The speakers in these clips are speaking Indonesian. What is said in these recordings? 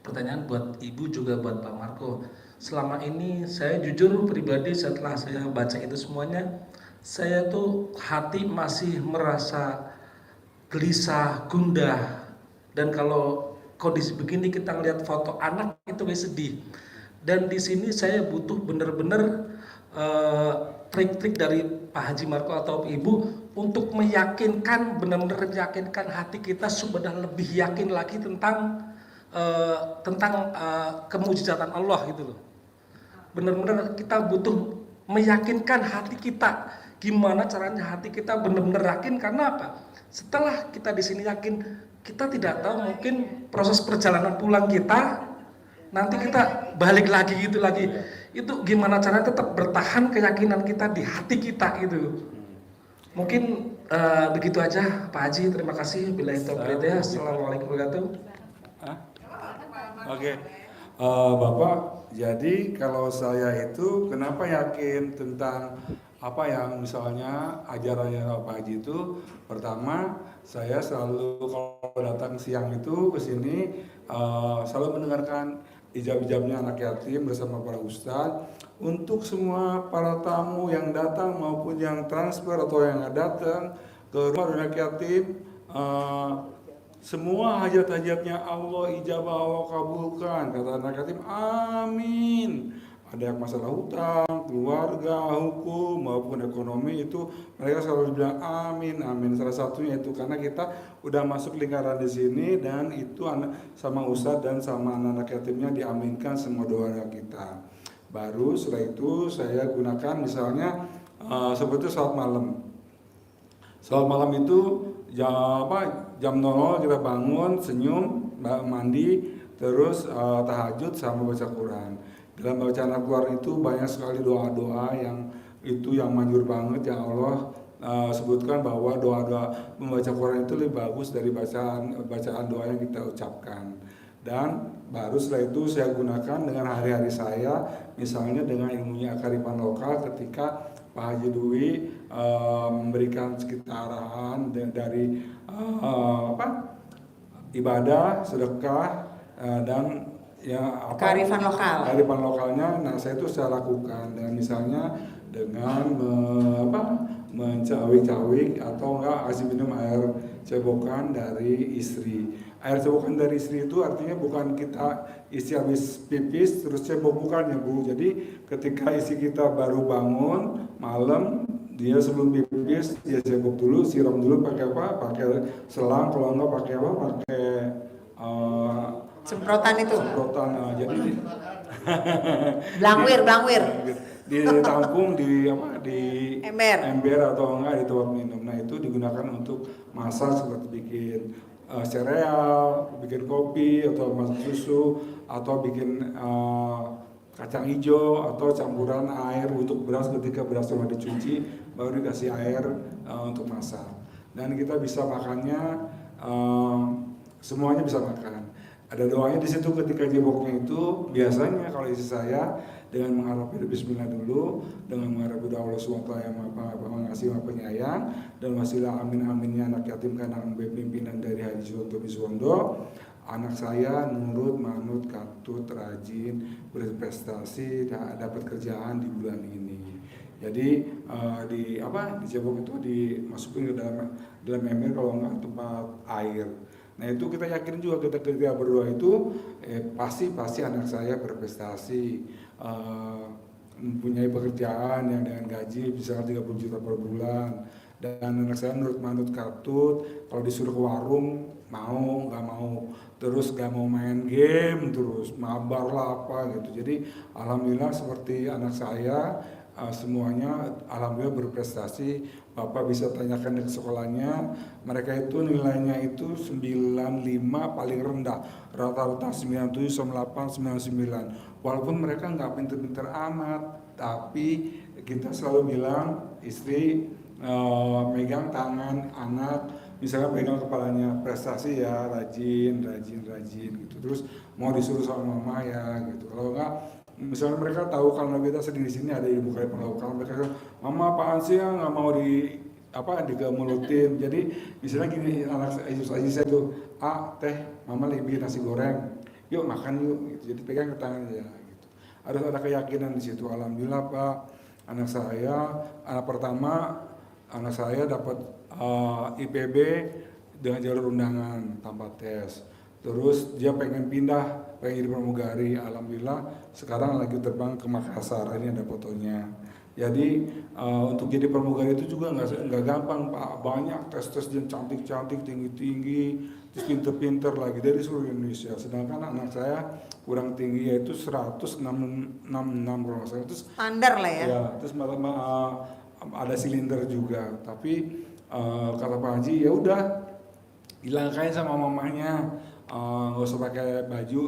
pertanyaan buat Ibu juga buat Pak Marco. Selama ini saya jujur pribadi setelah saya baca itu semuanya, saya tuh hati masih merasa gelisah, gundah. Dan kalau kondisi begini kita ngelihat foto anak itu sedih. Dan di sini saya butuh benar-benar trik-trik dari Pak Haji Marco atau Ibu untuk meyakinkan, benar-benar meyakinkan hati kita sudah lebih yakin lagi tentang kemujizatan Allah gitu loh. Benar-benar kita butuh meyakinkan hati kita. Gimana caranya hati kita benar-benar yakin, karena apa? Setelah kita di sini yakin, kita tidak tahu mungkin proses perjalanan pulang kita nanti kita balik lagi gitu lagi. Itu gimana caranya tetap bertahan keyakinan kita di hati kita gitu. Mungkin begitu aja Pak Haji, terima kasih. Billahi taufiq hidayah. Assalamualaikum warahmatullahi wabarakatuh. Oke. Bapak, jadi kalau saya itu kenapa yakin tentang apa yang misalnya ajarannya Pak Haji itu, pertama saya selalu kalau datang siang itu ke sini selalu mendengarkan ijab-ijabnya anak yatim bersama para ustadz. Untuk semua para tamu yang datang maupun yang transfer atau yang datang ke rumah anak yatim, semua hajat-hajatnya Allah ijabah, Allah kabulkan. Kata anak yatim, amin. Ada yang masalah hutang, keluarga, hukum maupun ekonomi, itu mereka selalu bilang amin, amin. Salah satunya itu karena kita udah masuk lingkaran di sini, dan itu sama ustadz dan sama anak-anak yatimnya diaminkan semua doa kita. Baru setelah itu saya gunakan misalnya seperti salat malam. Salat malam itu jam 00 kita bangun, senyum, mandi, terus tahajud sama baca Quran. Dalam bacaan Al-Quran itu banyak sekali doa-doa yang itu yang manjur banget, yang Allah sebutkan bahwa doa-doa membaca Quran itu lebih bagus dari bacaan doa yang kita ucapkan. Dan baru setelah itu saya gunakan dengan hari-hari saya, misalnya dengan ilmunya kearifan lokal ketika Pak Haji Dwi memberikan sekitar arahan dari ibadah, sedekah, dan ya kearifan lokal. Kearifan lokalnya, nah saya itu saya lakukan dengan misalnya dengan mencawik-cawik atau enggak kasih minum air cebokan dari istri. Air cebokan dari istri itu artinya bukan kita isi habis pipis terus cebok, bukan ya Bu. Jadi ketika isi kita baru bangun malam, dia sebelum pipis dia cebok dulu, siram dulu pakai apa? Pakai selang, kalau enggak pakai apa? Pakai semprotan itu. Semprotan. Jadi blangwir. Ditampung di ember atau enggak di tempat minum. Nah itu digunakan untuk masak seperti bikin sereal, bikin kopi atau masak susu, atau bikin kacang hijau, atau campuran air untuk beras ketika beras sudah dicuci baru dikasih air untuk masak. Dan kita bisa makannya semuanya bisa makan. Ada doanya di situ ketika jeboknya itu. Biasanya kalau isi saya dengan mengharap bismillah dulu, dengan mengharap Allah SWT yang maha mengasih, maha penyayang, dan wasilah amin-aminnya anak yatim karena pimpinan dari Haji Suwondo Biswondo, anak saya nurut, manut, katut, rajin, berprestasi, dapat kerjaan di bulan ini. Jadi di cebok itu dimasukin ke dalam ember, kalau enggak tempat air. Nah itu kita yakin juga ketika berdoa itu pasti anak saya berprestasi, mempunyai pekerjaan yang dengan gaji bisa 30 juta per bulan, dan anak saya nurut manut katut, kalau disuruh ke warung mau, nggak mau, terus nggak mau main game, terus mabar lah apa gitu. Jadi alhamdulillah seperti anak saya semuanya alhamdulillah berprestasi. Bapak bisa tanyakan di sekolahnya, mereka itu nilainya itu 95 paling rendah, rata-rata 97, 98, 99. Walaupun mereka nggak pinter-pinter amat, tapi kita selalu bilang istri megang tangan anak, misalnya pegang kepalanya, prestasi ya, rajin gitu. Terus mau disuruh sama mama ya gitu. Kalau enggak, misalnya mereka tahu kalau kita sedih di sini ada ilmu kayak lokal, mereka bilang, mama apaan sih ya, nggak mau digemulutin. Jadi misalnya gini, anak saya tuh, teh mama lebih nasi goreng, yuk makan yuk gitu. Jadi pegang ke tangannya gitu. Harus ada keyakinan di situ. Alhamdulillah Pak, anak saya dapat IPB dengan jalur undangan tanpa tes. Terus dia pengen jadi pramugari. Alhamdulillah sekarang lagi terbang ke Makassar. Ini ada fotonya. Jadi untuk jadi pramugari itu juga nggak gampang Pak. Banyak tes yang cantik-cantik, tinggi-tinggi, terus pinter-pinter lagi dari seluruh Indonesia. Sedangkan anak saya kurang tinggi yaitu 166 kalau nggak salah. Terus Standar lah ya. Ya, terus ada silinder juga. Tapi kata Pak Haji ya udah dilangkain sama mamanya, nggak usah pakai baju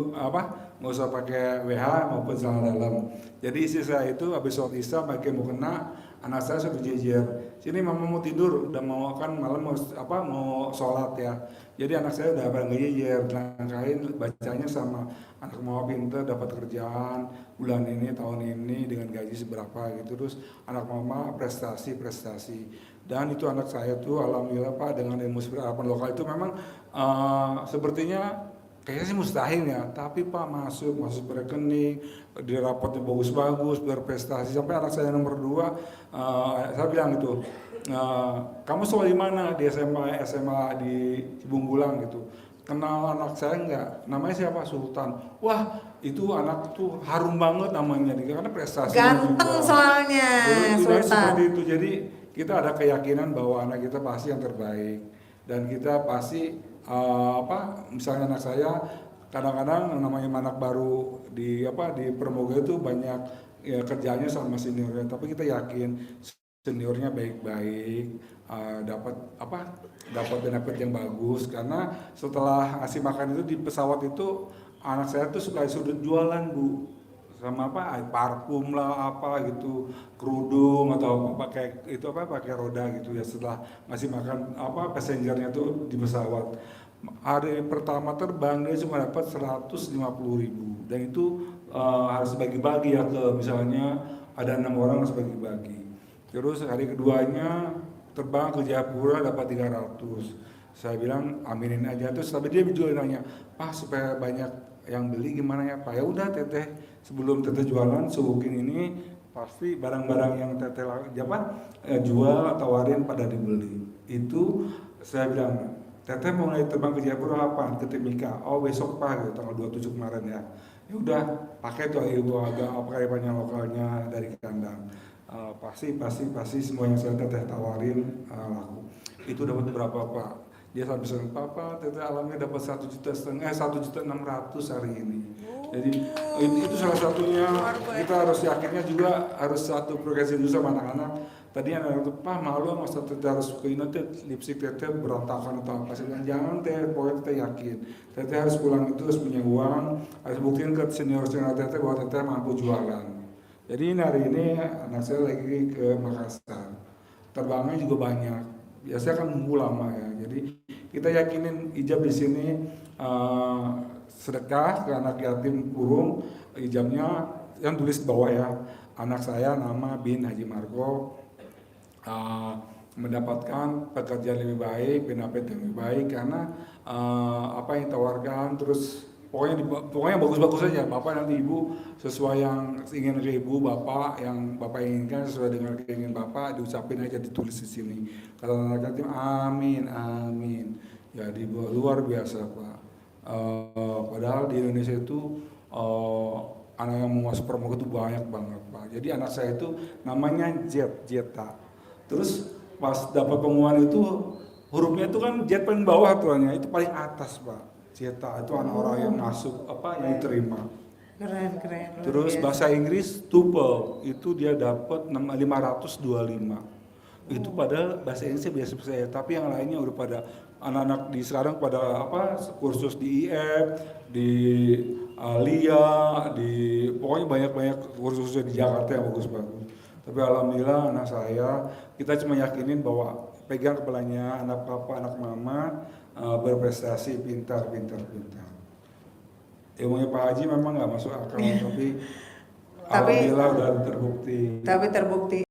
nggak usah pakai WH maupun celana dalam. Jadi istri saya itu habis sholat isya pakai mau kena, anak saya sudah jejer, sini mama mau tidur, udah mau kan malam mau sholat ya. Jadi anak saya udah pada ngejejer, dilangkain bacanya sama anak mama pinter dapat kerjaan bulan ini tahun ini dengan gaji seberapa gitu. Terus anak mama prestasi dan itu anak saya tuh alhamdulillah Pak dengan ilmu harapan lokal itu memang sepertinya kayaknya sih mustahil ya, tapi Pak masuk rekening, di rapotnya bagus-bagus, berprestasi sampai anak saya nomor 2 saya bilang gitu, kamu sekolah di mana? Di SMA di Cibunggulang gitu. Kenal anak saya enggak? Namanya siapa? Sultan. Wah itu anak tuh harum banget namanya karena prestasi Ganteng juga. Soalnya Sultan. Seperti itu, jadi kita ada keyakinan bahwa anak kita pasti yang terbaik dan kita pasti misalnya anak saya kadang-kadang namanya anak baru di Pramuga itu banyak ya kerjanya sama seniornya, tapi kita yakin seniornya baik-baik, dapat benefit yang bagus karena setelah ngasih makan itu di pesawat itu anak saya tuh suka sudut jualan Bu, sama parfum lah gitu, kerudung atau pakai roda gitu ya. Setelah masih makan passengernya tuh di pesawat, hari pertama terbang dia cuma dapat 150.000 dan itu harus bagi-bagi ya, ke misalnya ada 6 orang harus bagi-bagi. Terus hari keduanya terbang ke Jayapura dapat 300. Saya bilang aminin aja. Terus tapi dia juga nanya, Pak supaya banyak yang beli gimana ya Pak? Ya udah teteh, sebelum teteh jualan subuhin ini pasti barang-barang yang teteh jual atau tawarin pada dibeli. Itu saya bilang, teteh mau naik terbang ke Jayapura apa? Ke Timika. Oh besok Pak, gitu, tanggal 27 kemarin ya. Ya udah pakai tuh ibu agak banyak lokalnya dari kandang. Pasti semua yang saya teteh tawarin laku. Itu dapat berapa Pak? Dia sampai bilang, Papa, teteh alamnya dapat 1,5 juta hari ini. Jadi itu salah satunya. Kita harus yakinnya juga harus satu progresi dulu sama anak-anak. Tadi anak itu, Pak malu sama teteh harus ke ini lipstick teteh berantakan atau apa. Saya bilang jangan teh, pokoknya teteh yakin. Teteh harus pulang itu harus punya uang, harus buktiin ke senior teteh bahwa teteh mampu jualan. Jadi hari ini anak saya lagi ke Makassar. Terbangnya juga banyak. Biasanya kan nunggu lama ya. Jadi kita yakinin ijab di sini sedekah ke anak yatim kurung. Ijabnya yang tulis di bawah ya. Anak saya nama bin Haji Marco mendapatkan pekerjaan lebih baik, benefit yang lebih baik karena apa yang ditawarkan, terus pokoknya bagus-bagus saja. Bapak nanti ibu sesuai yang ingin ke ibu, bapak yang bapak inginkan sesuai dengan keinginan bapak diucapin aja, ditulis di sini. Kata anak yatim, amin. Jadi luar biasa Pak. Padahal di Indonesia itu anak yang mau masuk pramuka itu banyak banget Pak. Jadi anak saya itu namanya Jeta. Terus pas dapat pengumuman itu hurufnya itu kan Jet paling bawah aturannya, itu paling atas Pak. Jeta itu anak orang yang masuk yang diterima. Keren. Terus bahasa Inggris TOEFL itu dia dapat 525. Itu padahal bahasa Inggrisnya biasa saya, tapi yang lainnya udah pada anak-anak di sekarang pada kursus di IF, di LIA, pokoknya banyak kursusnya di Jakarta yang bagus-bagus. Tapi alhamdulillah anak saya, kita cuma yakinin bahwa pegang kepalanya anak papa, anak mama berprestasi, pintar. Ilmunya Pak Haji memang nggak masuk akal, tapi alhamdulillah udah terbukti. Tapi terbukti.